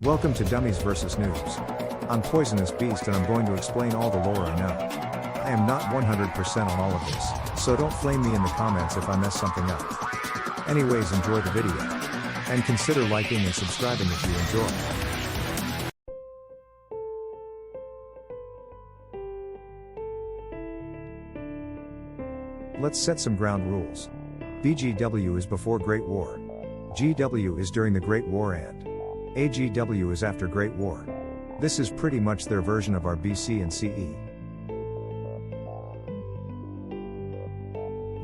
Welcome to Dummies vs Noobs. I'm Poisonous Beast and I'm going to explain all the lore I know. I am not 100% on all of this, so don't flame me in the comments if I mess something up. Anyways, enjoy the video. And consider liking and subscribing if you enjoy. Let's set some ground rules. BGW is before Great War. GW is during the Great War and AGW is after Great War. This is pretty much their version of our BC and CE.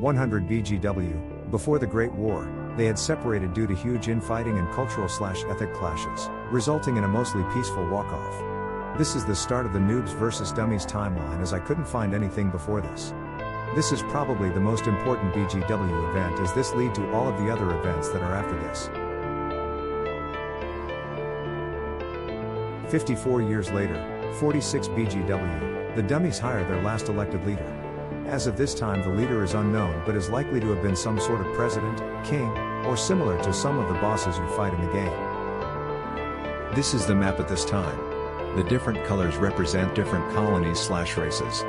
100 BGW, before the Great War, they had separated due to huge infighting and cultural/ethnic clashes, resulting in a mostly peaceful walk-off. This is the start of the Noobs vs Dummies timeline, as I couldn't find anything before this. This is probably the most important BGW event, as this lead to all of the other events that are after this. 54 years later, 46 BGW, the Dummies hire their last elected leader. As of this time, the leader is unknown, but is likely to have been some sort of president, king, or similar to some of the bosses you fight in the game. This is the map at this time. The different colors represent different colonies/races.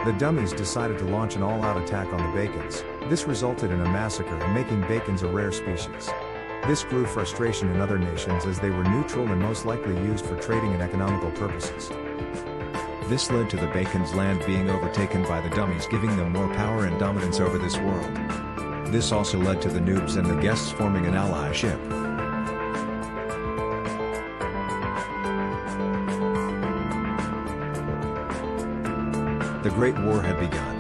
The Dummies decided to launch an all-out attack on the Bacons. This resulted in a massacre and making Bacons a rare species. This grew frustration in other nations, as they were neutral and most likely used for trading and economical purposes. This led to the Bacons' land being overtaken by the Dummies, giving them more power and dominance over this world. This also led to the Noobs and the Guests forming an allyship. The Great War had begun.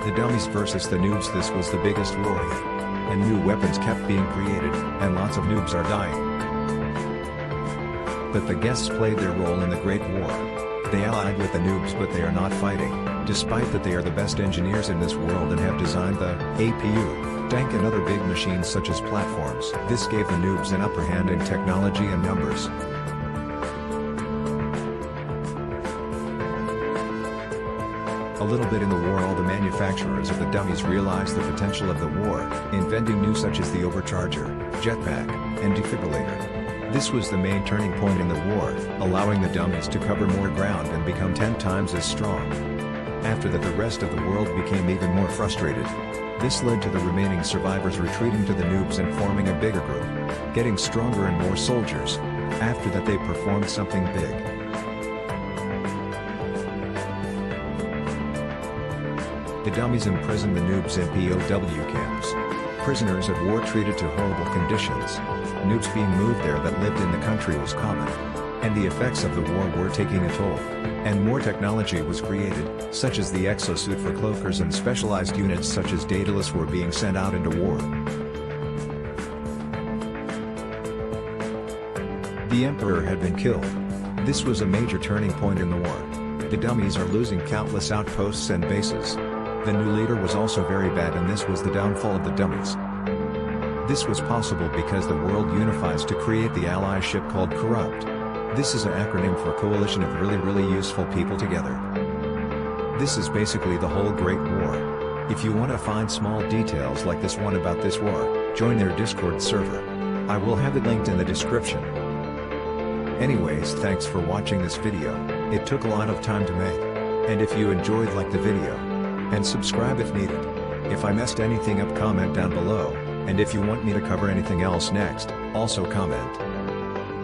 The Dummies versus the Noobs, this was the biggest war yet. And new weapons kept being created, and lots of noobs are dying. But the Guests played their role in the Great War. They allied with the Noobs, but they are not fighting, despite that they are the best engineers in this world and have designed the APU, tank and other big machines such as platforms. This gave the Noobs an upper hand in technology and numbers. A little bit in the war, all the manufacturers of the Dummies realized the potential of the war, inventing new such as the overcharger, jetpack, and defibrillator. This was the main turning point in the war, allowing the Dummies to cover more ground and become 10 times as strong. After that, the rest of the world became even more frustrated. This led to the remaining survivors retreating to the Noobs and forming a bigger group, getting stronger and more soldiers. After that, they performed something big. The Dummies imprisoned the Noobs in POW camps. Prisoners of war treated to horrible conditions. Noobs being moved there that lived in the country was common. And the effects of the war were taking a toll. And more technology was created, such as the exosuit for cloakers, and specialized units such as Daedalus were being sent out into war. The Emperor had been killed. This was a major turning point in the war. The Dummies are losing countless outposts and bases. The new leader was also very bad, and this was the downfall of the Dummies. This was possible because the world unifies to create the allyship called Corrupt. This is an acronym for coalition of really useful people together. This is basically the whole Great War. If you want to find small details like this one about this war, join their Discord server. I will have it linked in the description. Anyways, thanks for watching this video. It took a lot of time to make. And if you enjoyed, like the video. And subscribe if needed. If I messed anything up, comment down below, and if you want me to cover anything else next, also comment.